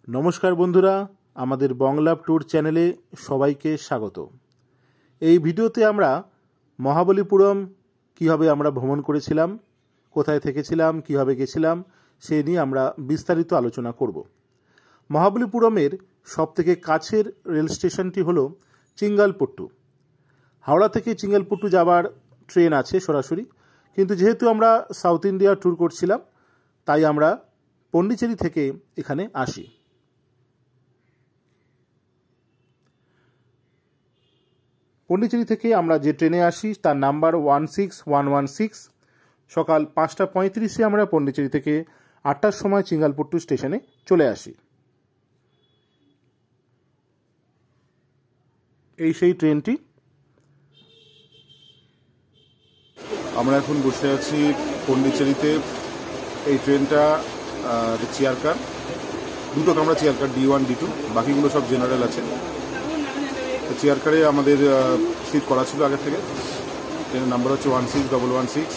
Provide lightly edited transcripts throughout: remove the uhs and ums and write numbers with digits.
নমস্কার বন্ধুরা, আমাদের বাংলা ট্যুর চ্যানেলে সবাইকে স্বাগত। এই ভিডিওতে আমরা মহাবলীপুরম কীভাবে আমরা ভ্রমণ করেছিলাম, কোথায় থেকেছিলাম, কীভাবে গেছিলাম সেই নিয়ে আমরা বিস্তারিত আলোচনা করব। মহাবলীপুরমের সবথেকে কাছের রেল স্টেশনটি হলো চিঙ্গালপট্টু। হাওড়া থেকে চিঙ্গালপট্টু যাবার ট্রেন আছে সরাসরি, কিন্তু যেহেতু আমরা সাউথ ইন্ডিয়া ট্যুর করছিলাম তাই আমরা পন্ডিচেরি থেকে এখানে আসি। পন্ডিচেরি থেকে আমরা যে ট্রেনে আসি তার নাম্বার 16116। সকাল 5:35 আমরা পন্ডিচেরি থেকে 8টার সময় চিঙ্গালপট্টু স্টেশনে চলে আসি। এই সেই ট্রেনটি। আমরা এখন বসে আছি পন্ডিচেরিতে। এই ট্রেনটা চেয়ার কার, দুটো কামরা চেয়ার কার, D1 D2, বাকিগুলো সব জেনারেল আছে। চেয়ার কারে আমাদের সিট করা ছিল আগে থেকে। ট্রেনের নাম্বার হচ্ছে 16116।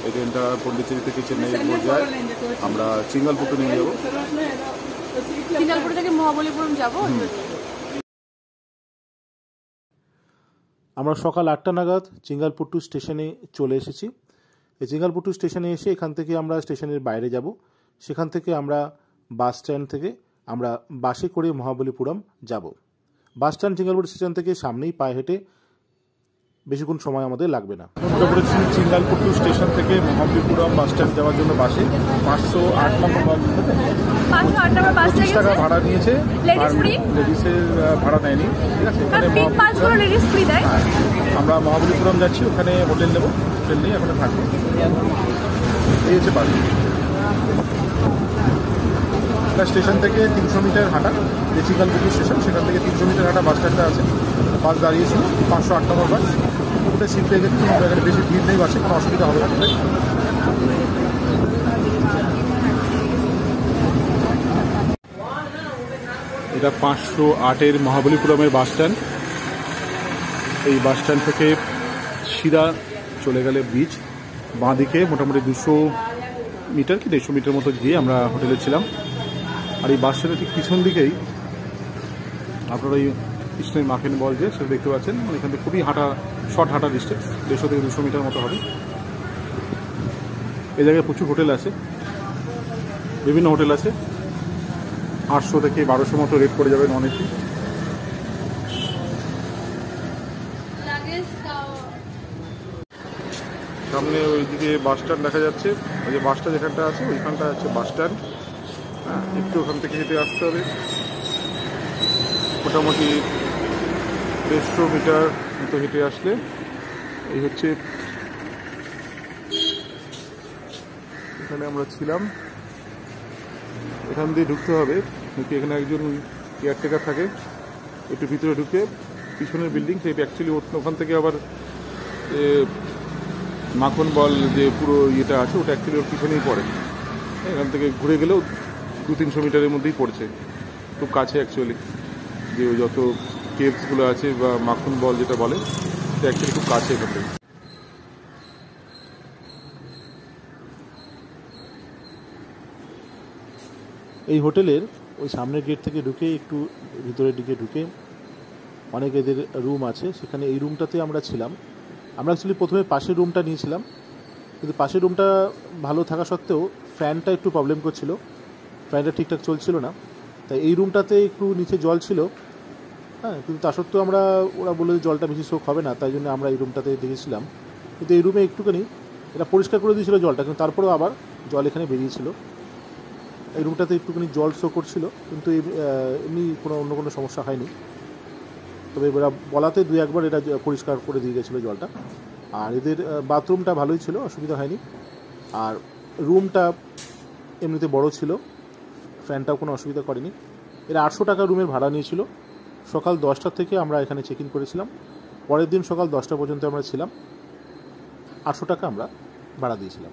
এই ট্রেনটা পন্ডিচেরি থেকে চেন্নাই যায়। আমরা চিঙ্গালপট্টু নিয়ে যাবো। চিঙ্গালপট্টু থেকে মহাবলীপুরম যাবো। আমরা সকাল 8টা নাগাদ চিঙ্গালপট্টু স্টেশনে চলে এসেছি। এই চিঙ্গালপট্টু স্টেশনে এসে এখান থেকে আমরা স্টেশনের বাইরে যাব। সেখান থেকে আমরা বাস স্ট্যান্ড থেকে আমরা বাসে করে মহাবলীপুরম যাব। বাস স্ট্যান্ড চিঙ্গালপট্টু স্টেশন থেকে সামনেই পায়ে হেঁটে, বেশিক্ষণ সময় আমাদের লাগবে না। উঠে পড়েছি চিঙ্গালপট্টু স্টেশন থেকে মহাবলীপুরম বাস স্ট্যান্ড যাওয়ার জন্য বাসে। 508 নম্বর বাস, 508 নম্বর বাস 25 টাকা ভাড়া নিয়েছে। লেডিসের ভাড়া নেয়নি, ঠিক আছে। আমরা মহাবলীপুরম যাচ্ছি, ওখানে হোটেল নেবো, হোটেল নিয়ে ওখানে থাকবো। এই হচ্ছে বাস। স্টেশন থেকে 300 মিটার হাঁটা, যে চিঙ্গালপট্টু স্টেশন সেখান থেকে 300 মিটার হাঁটা বাস স্ট্যান্ডটা আছে। বাস দাঁড়িয়েছিল 508 নম্বর বাস। ওটা সিট পেয়ে গেছি, এখানে বেশি ভিড় নেই বাসে, কোনো অসুবিধা হবে না। এটা 508-এর মহাবলীপুরমের বাস স্ট্যান্ড। এই বাস স্ট্যান্ড থেকে সিধা চলে গেলে ব্রিজ, বাঁ দিকে মোটামুটি 200 মিটার কি 150 মিটার মতো গিয়ে আমরা হোটেলে ছিলাম। আর এই বাস স্ট্যান্ডের ঠিক পিছন দিকেই আপনারা এই কৃষ্ণের মাখেন বল যে সেটা দেখতে পাচ্ছেন। এখান থেকে খুবই শর্ট হাঁটা ডিস্টেন্স, 150 থেকে 200 মিটার মতো হবে। এই জায়গায় প্রচুর হোটেল আছে, বিভিন্ন হোটেল আছে। 800 থেকে 1200 মতো রেট পড়ে যাবেন অনেকেই। সামনে ওইদিকে বাস স্ট্যান্ড দেখা যাচ্ছে, ওই যে বাসটা যেখানটা আছে ওইখানটা আছে বাস স্ট্যান্ড। হ্যাঁ, একটু ওখান থেকে হেঁটে আসতে হবে, মোটামুটি 150 মিটার মতো হেঁটে আসলে এই হচ্ছে এখানে আমরা ছিলাম। এখান দিয়ে ঢুকতে হবে, ঢুকে এখানে একজন কেয়ারটেকার থাকে। একটু ভিতরে ঢুকে পিছনের বিল্ডিং, সেই অ্যাকচুয়ালি ওখান থেকে আবার মাখন বল যে পুরো ইয়েটা আছে ওটা অ্যাকচুয়ালি ওর পিছনেই পড়ে। এখান থেকে ঘুরে গেলেও 200-300 মিটারের মধ্যেই পড়ছে, খুব কাছে অ্যাকচুয়ালি। যে ওই যত কেভসগুলো আছে বা মাখন বল যেটা বলে সেটা অ্যাকচুয়ালি খুব কাছে এখান থেকে। এই হোটেলের ওই সামনের গেট থেকে ঢুকে একটু ভিতরের দিকে ঢুকে অনেক এদের রুম আছে, সেখানে এই রুমটাতে আমরা ছিলাম। আমরা অ্যাকচুয়ালি প্রথমে পাশের রুমটা নিয়েছিলাম, কিন্তু পাশের রুমটা ভালো থাকা সত্ত্বেও ফ্যানটা একটু প্রবলেম করছিল, ফ্যানটা ঠিকঠাক চলছিল না। তাই এই রুমটাতে একটু নিচে জল ছিল, হ্যাঁ, কিন্তু তা সত্ত্বেও ওরা বললো যে জলটা বেশি শোক হবে না, তাই জন্য আমরা এই রুমটাতে দেখেছিলাম। কিন্তু এই রুমে একটুখানি এটা পরিষ্কার করে দিয়েছিল জলটা, কিন্তু তারপরেও আবার জল এখানে বেরিয়েছিল। এই রুমটাতে একটুখানি জল শো করছিল, কিন্তু এমনি অন্য কোনো সমস্যা হয়নি। তবে এরা বলাতে 2-1 বার এটা পরিষ্কার করে দিয়ে গেছিলো জলটা। আর এদের বাথরুমটা ভালোই ছিল, অসুবিধা হয়নি। আর রুমটা এমনিতে বড় ছিল, ফ্যানটাও কোনো অসুবিধা করেনি। এরা 800 টাকা রুমের ভাড়া নিয়েছিল। সকাল 10টা থেকে আমরা এখানে চেক ইন করেছিলাম, পরের দিন সকাল 10টা পর্যন্ত আমরা ছিলাম। 800 টাকা আমরা ভাড়া দিয়েছিলাম।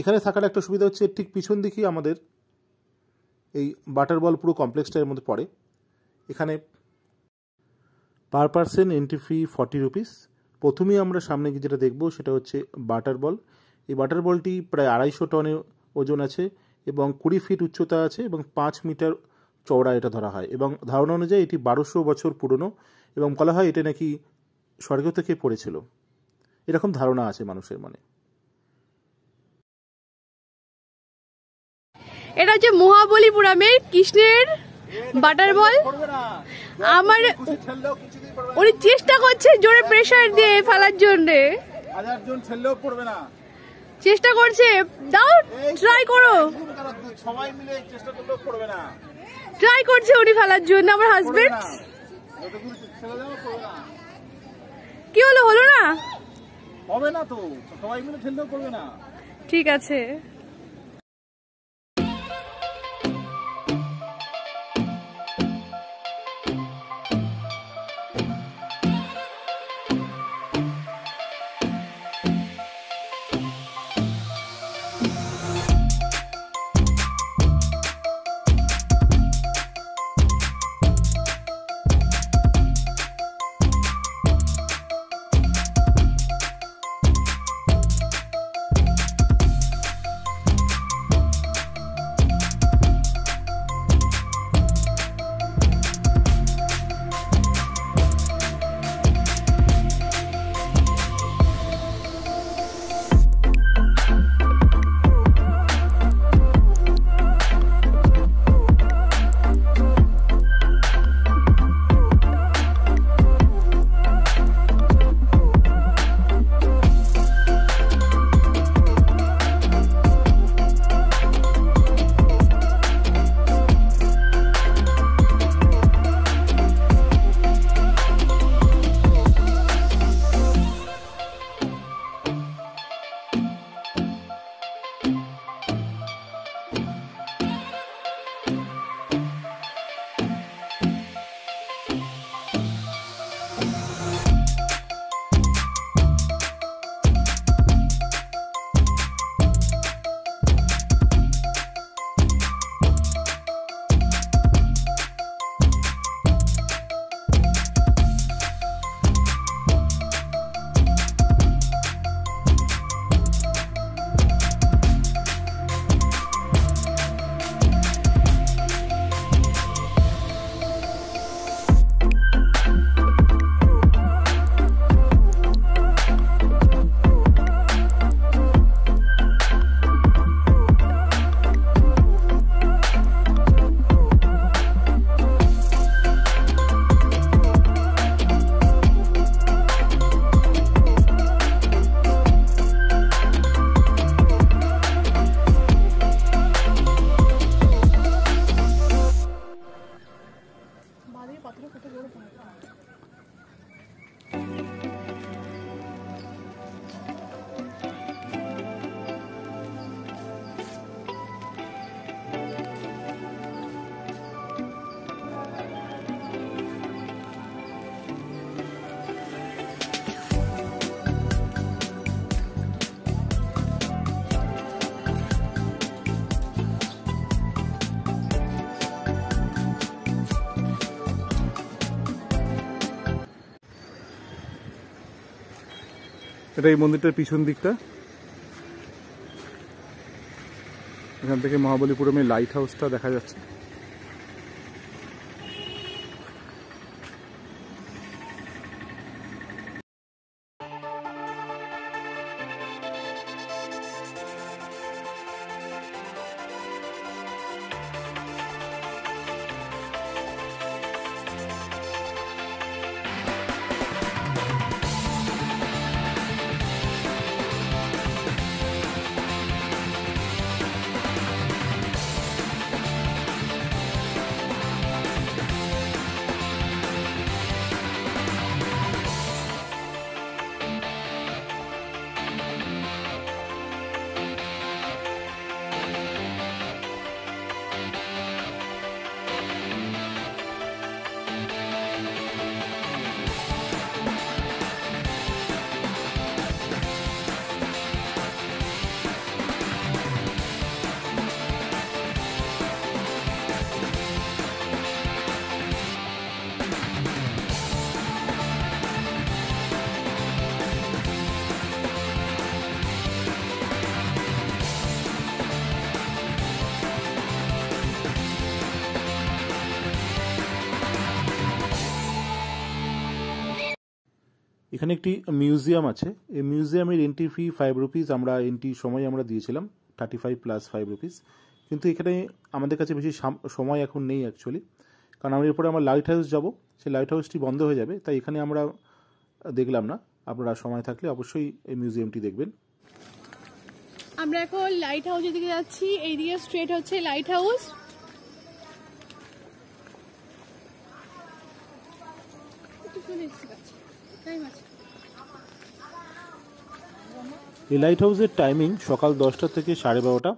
এখানে থাকার একটা সুবিধা হচ্ছে ঠিক পিছন দিকেই আমাদের এই বাটার বল পুরো কমপ্লেক্সটা এর মধ্যে পড়ে। এখানে per person entry fee 40 rupees. প্রথমেই আমরা সামনে গিয়ে যেটা দেখব সেটা হচ্ছে বাটার বল। এই বাটার বলটি প্রায় 250 টনের ওজন আছে এবং 20 ফিট উচ্চতা আছে এবং 5 মিটার চওড়া এটা ধরা হয়, এবং ধারণা অনুযায়ী এটি 1200 বছর পুরনো, এবং বলা হয় এটা নাকি স্বর্গ থেকে পড়েছিল, এরকম ধারণা আছে মানুষের মনে। এটা হচ্ছে মহাবলীপুরমের কৃষ্ণের বাটার বল। আমার উনি চেষ্টা করছে জোরে প্রেসার দিয়ে ফেলার জন্য, চেষ্টা করছে। দাও, ট্রাই করো, ট্রাই করছে উনি ফেলার জন্য। আমার হাজবেন্ড কি হলো, হলো না, হবে না তো, সবাই মিলে ঠেললেও করবে না। ঠিক আছে। এটা এই মন্দিরটার পিছন দিকটা, এখান থেকে মহাবলীপুরমের লাইট হাউসটা দেখা যাচ্ছে। এখানে একটি মিউজিয়াম আছে। এই মিউজিয়ামের এন্ট্রি ফি 5 রুপিস। আমরা এন্ট্রি সময় আমরা দিয়েছিলাম 35 প্লাস 5 রুপিস। কিন্তু এখানে আমাদের কাছে বেশি সময় এখন নেই অ্যাকচুয়ালি, কারণ আমরা এরপরে আমরা লাইট হাউস যাবো, সেই লাইট হাউসটি বন্ধ হয়ে যাবে, তাই এখানে আমরা দেখলাম না। আপনারা সময় থাকলে অবশ্যই এই মিউজিয়ামটি দেখবেন। আমরা এখন লাইট হাউসের দিকে যাচ্ছি। এইদিকে স্ট্রেট হচ্ছে লাইট হাউস। এই লাইট হাউসের টাইমিং সকাল 10টা থেকে 12:30,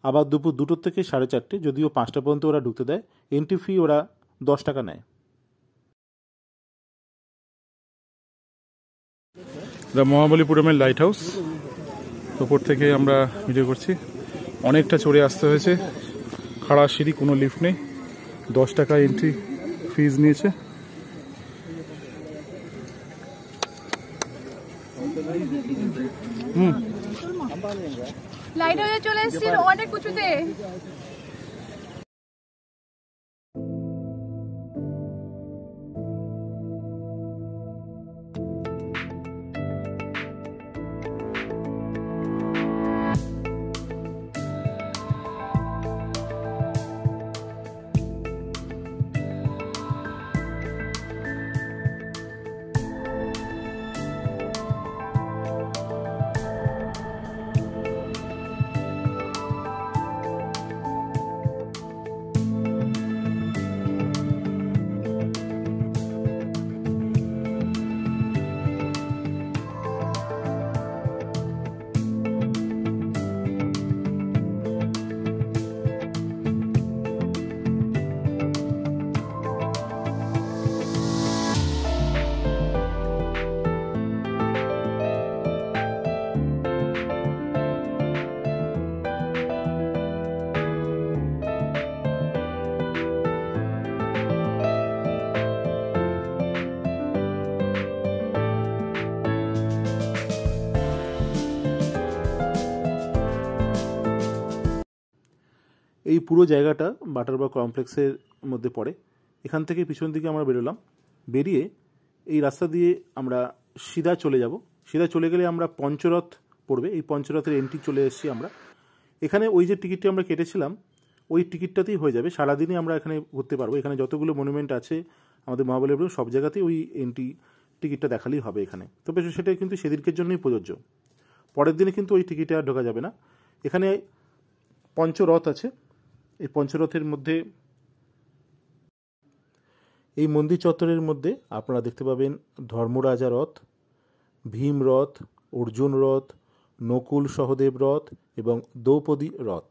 আবার দুপুর 2টো থেকে 4:30, যদিও 5টা পর্যন্ত ওরা ঢুকতে দেয়। এন্ট্রি ফি ওরা 10 টাকা নেয়। মহাবলীপুরমের লাইট হাউস ওপর থেকে আমরা ভিডিও করছি। অনেকটা চড়ে আসতে হয়েছে, খাড়া সিঁড়ি, কোনো লিফট নেই। 10 টাকা এন্ট্রি ফিজ নিয়েছে। লাইট হাউসে চলে এসেছি অনেক উঁচুতে। এই পুরো জায়গাটা বাটারবাগ কমপ্লেক্সের মধ্যে পড়ে। এখান থেকে পিছন দিকে আমরা বেরোলাম, বেরিয়ে এই রাস্তা দিয়ে আমরা সিধা চলে যাব। সিধা চলে গেলে আমরা পঞ্চরথ পড়বে, এই পঞ্চরথের এন্ট্রি চলে এসেছি আমরা। এখানে ওই যে টিকিটটি আমরা কেটেছিলাম ওই টিকিটটাতেই হয়ে যাবে, সারাদিনই আমরা এখানে ঘুরতে পারবো। এখানে যতগুলো মনুমেন্ট আছে আমাদের মহাবলীপুরম সব জায়গাতেই ওই এন্ট্রি টিকিটটা দেখালেই হবে এখানে। তবে সেটা কিন্তু সেদিনকের জন্যই প্রযোজ্য, পরের দিনে কিন্তু ওই টিকিটে আর ঢোকা যাবে না। এখানে পঞ্চরথ আছে, এই পঞ্চরথের মধ্যে এই মন্দির চত্বরের মধ্যে আপনারা দেখতে পাবেন ধর্মরাজা রথ, ভীম রথ, অর্জুন রথ, নকুল সহদেব রথ এবং দ্রৌপদী রথ।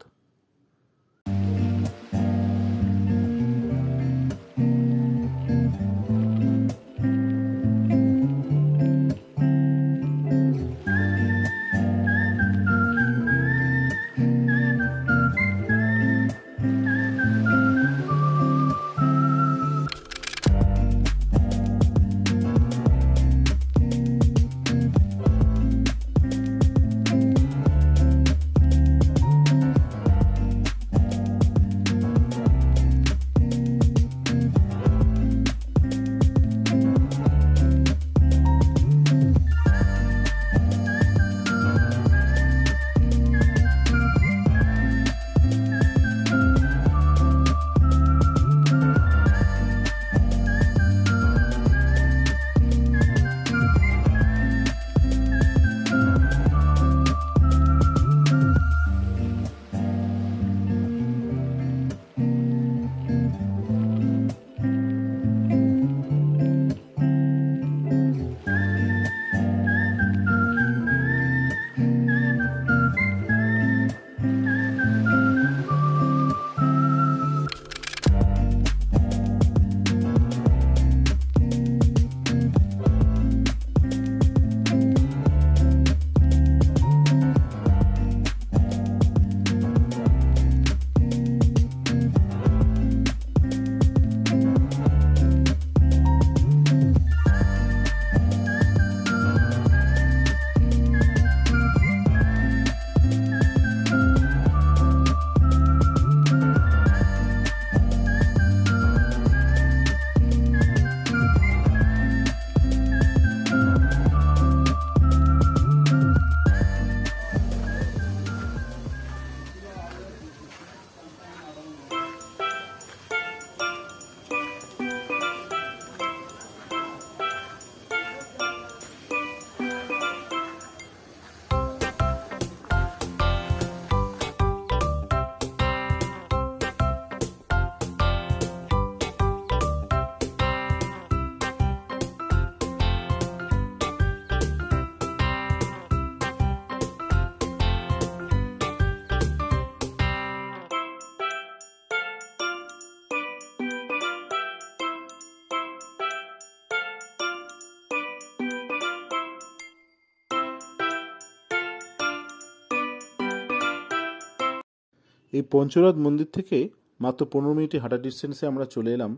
এই পঞ্চরথ মন্দির থেকে মাত্র 15 মিনিটে হাঁটা ডিস্টেন্সে আমরা চলে এলাম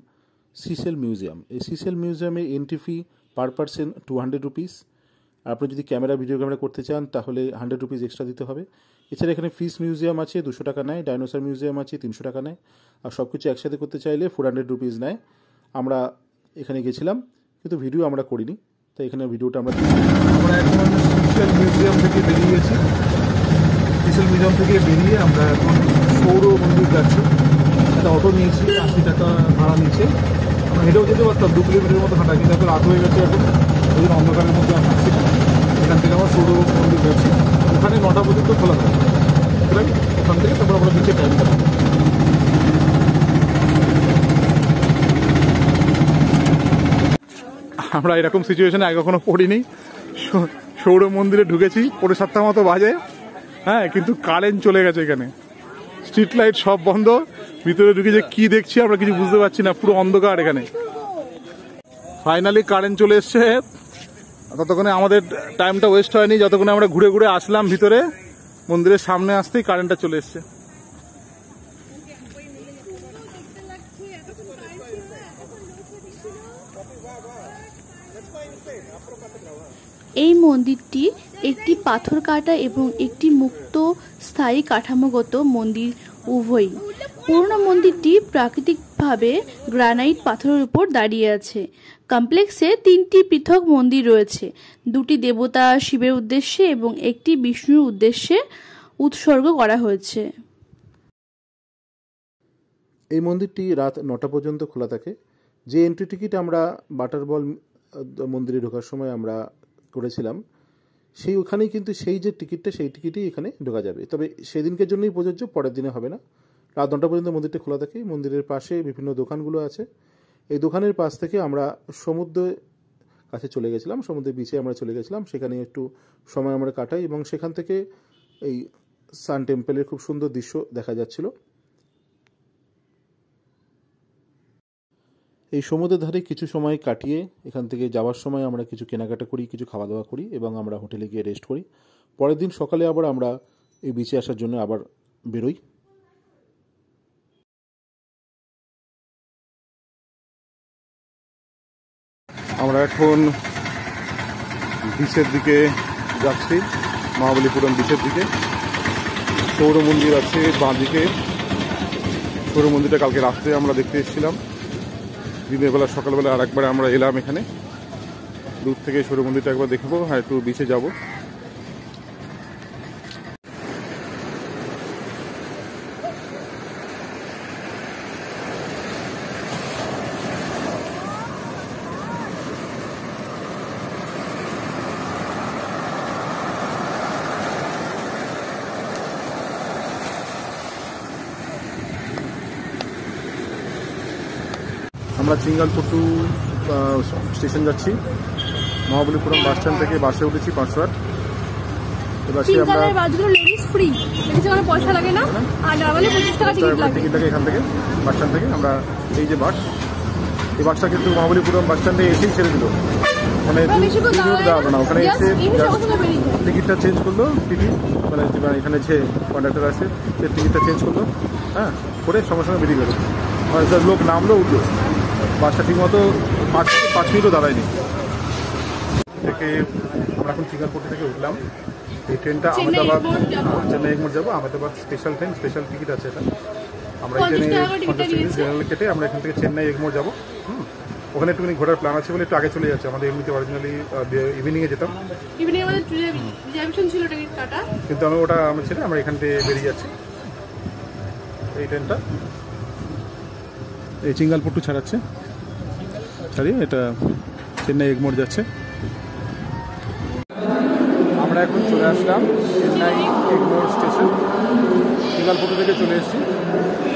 সিসেল মিউজিয়াম। এই সিসেল মিউজিয়ামে entry fee per person 200 rupees. আর আপনি যদি ভিডিও ক্যামেরা করতে চান তাহলে 100 রুপিস এক্সট্রা দিতে হবে। এছাড়া এখানে ফিশ মিউজিয়াম আছে 200 টাকা নেয়, ডাইনোসর মিউজিয়াম আছে 300 টাকা নেয়, আর সব কিছু একসাথে করতে চাইলে 400 রুপিস নেয়। আমরা এখানে গেছিলাম কিন্তু ভিডিও আমরা করিনি, তাই এখানে ভিডিওটা আমরা এখন সিসেল মিউজিয়াম থেকে বেরিয়ে গেছি। সিসেল মিউজিয়াম থেকে বেরিয়ে আমরা এখন সৌর মন্দির যাচ্ছি। একটা অটো নিয়েছি, 80 টাকা ভাড়া নিয়েছে। আমরা হেঁটেও যেতে পারতাম, 2 কিলোমিটারের মতো হাঁটা, কিন্তু এখন রাত হয়ে গেছে, এখন ওই জন্য অন্ধকারের মধ্যে আমরা হাঁটছি না। এখান থেকে আমরা সৌর মন্দির যাচ্ছি। ওখানে 9টা পর্যন্ত খোলা থাকে, সুতরাং ওখান থেকে তারপর আমরা নিচে টাইম কাটাবো। আমরা এরকম সিচুয়েশনে আগে কখনো পড়িনি। সৌর মন্দিরে ঢুকেছি, 7:30 মতো বাজে, হ্যাঁ, কিন্তু কারেন্ট চলে গেছে। এখানে স্ট্রিট লাইট সব বন্ধ। ভিতরে ঢুকে যে কি দেখছি আমরা কিছু বুঝতে পারছি না, পুরো অন্ধকার এখানে। ফাইনালি কারেন্ট চলে এসছে। ততক্ষণে আমাদের টাইমটা ওয়েস্ট হয়নি, যতক্ষণে আমরা ঘুরে ঘুরে আসলাম ভিতরে। মন্দিরের সামনে আসতেই কারেন্টটা চলে এসছে। এই মন্দিরটি একটি পাথর কাটা এবং একটি মুক্ত স্থায়ী কাঠামোগত মন্দির উভয়ই। পুরনো মন্দিরটি প্রাকৃতিকভাবে গ্রানাইট পাথরের উপর দাঁড়িয়ে আছে। কমপ্লেক্সে 3টি পৃথক মন্দির রয়েছে, 2টি দেবতা শিবের উদ্দেশ্যে এবং একটি বিষ্ণুর উদ্দেশ্যে উৎসর্গ করা হয়েছে। এই মন্দিরটি রাত 9টা পর্যন্ত খোলা থাকে। যে এন্ট্রি টিকিট আমরা বাটারবল মন্দিরে ঢোকার সময় আমরা করেছিলাম, সেই ওখানেই কিন্তু সেই যে টিকিটটা, সেই টিকিটই এখানে ঢোকা যাবে। তবে সেদিনকের জন্যই প্রযোজ্য, পরের দিনে হবে না। রাত 9টা পর্যন্ত মন্দিরটা খোলা থাকে। মন্দিরের পাশে বিভিন্ন দোকানগুলো আছে। এই দোকানের পাশ থেকে আমরা সমুদ্রের কাছে চলে গেছিলাম, সমুদ্রের বিচে আমরা চলে গেছিলাম। সেখানে একটু সময় আমরা কাটাই এবং সেখান থেকে এই সান টেম্পলের খুব সুন্দর দৃশ্য দেখা যাচ্ছিল। এই সমুদ্রের ধারে কিছু সময় কাটিয়ে এখান থেকে যাওয়ার সময় আমরা কিছু কেনাকাটা করি, কিছু খাওয়া দাওয়া করি এবং আমরা হোটেলে গিয়ে রেস্ট করি। পরের দিন সকালে আবার আমরা এই বিচে আসার জন্য আবার বেরোই। আমরা এখন বিচের দিকে যাচ্ছি, মহাবলীপুরম বিচের দিকে। সৌর মন্দির আছে বাঁ দিকে। সৌর মন্দিরটা কালকে রাত্রে আমরা দেখতে এসেছিলাম। দিনের বেলা সকালবেলা আর একবার আমরা এলাম এখানে। দূর থেকে সৌর মন্দিরটা একবার দেখবো, হ্যাঁ, একটু বিচে যাব। আমরা চিঙ্গালপট্টু স্টেশন যাচ্ছি। মহাবলীপুরম বাস স্ট্যান্ড থেকে বাসে উঠেছি 508। বাসে আমরা পয়সা লাগে না, আর নরমালি 25 টাকা টিকিট লাগে এখান থেকে, বাস স্ট্যান্ড থেকে। আমরা এই যে বাস, এই বাসটা কিন্তু মহাবলীপুরম বাস স্ট্যান্ডে এসেই ছেড়ে দিল, মানে দাঁড়াবে না। ওখানে এসে টিকিটটা চেঞ্জ করলো, টিকিট মানে এখানে যে কন্ডাক্টর আছে সে টিকিটটা চেঞ্জ করলো, হ্যাঁ, করে সঙ্গে সঙ্গে বেরিয়ে গেলো। লোক নামলো, উঠলো। বাসটা ঠিক মতো 5 মিনিটও দাঁড়ায়নি। থেকে আমরা এখন চিঙ্গালপট্টু থেকে উঠলাম। এই ট্রেনটা আহমেদাবাদ, চেন্নাই এগমোর যাবো। Ahmedabad special train, special ticket আছে এটা। আমরা এই ট্রেনে জেনারেল কেটে আমরা এখান থেকে চেন্নাই এগমোর যাবো। ওখানে একটুখানি ঘোরার প্ল্যান আছে বলে একটু আগে চলে যাচ্ছে। আমাদের এমনিতে অরিজিনালি ইভিনিংয়ে যেতাম, কিন্তু আমি ওটা আমার ছেড়ে আমরা এখান থেকে বেরিয়ে যাচ্ছি। এই ট্রেনটা এই চিঙ্গালপট্টু ছাড়াচ্ছে, ছাড়িয়ে এটা চেন্নাই এগমোর যাচ্ছে। আমরা এখন চলে আসলাম চেন্নাই এগমোর স্টেশন। চিঙ্গালপট্টু থেকে চলে এসেছি।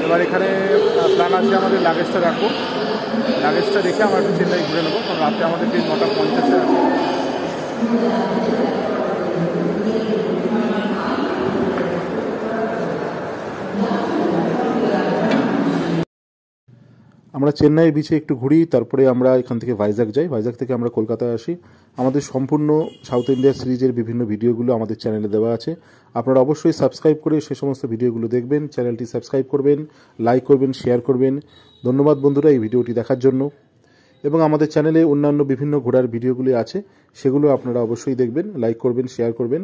এবার এখানে প্ল্যান আছে আমাদের লাগেজটা রাখবো। লাগেজটা রেখে আমরা একটু চেন্নাই ঘুরে নেবো, কারণ রাতে আমাদের ট্রেন 9:50 আছে। আমরা চেন্নাই বিচে একটু ঘুরি, তারপরে আমরা এখান থেকে ভাইজাগ যাই, ভাইজাগ থেকে আমরা কলকাতায় আসি। আমাদের সম্পূর্ণ সাউথ ইন্ডিয়া সিরিজের বিভিন্ন ভিডিওগুলো আমাদের চ্যানেলে দেওয়া আছে, আপনারা অবশ্যই সাবস্ক্রাইব করে সে সমস্ত ভিডিওগুলো দেখবেন। চ্যানেলটি সাবস্ক্রাইব করবেন, লাইক করবেন, শেয়ার করবেন। ধন্যবাদ বন্ধুরা এই ভিডিওটি দেখার জন্য। এবং আমাদের চ্যানেলে অন্যান্য বিভিন্ন ঘোরার ভিডিওগুলি আছে, সেগুলো আপনারা অবশ্যই দেখবেন, লাইক করবেন, শেয়ার করবেন।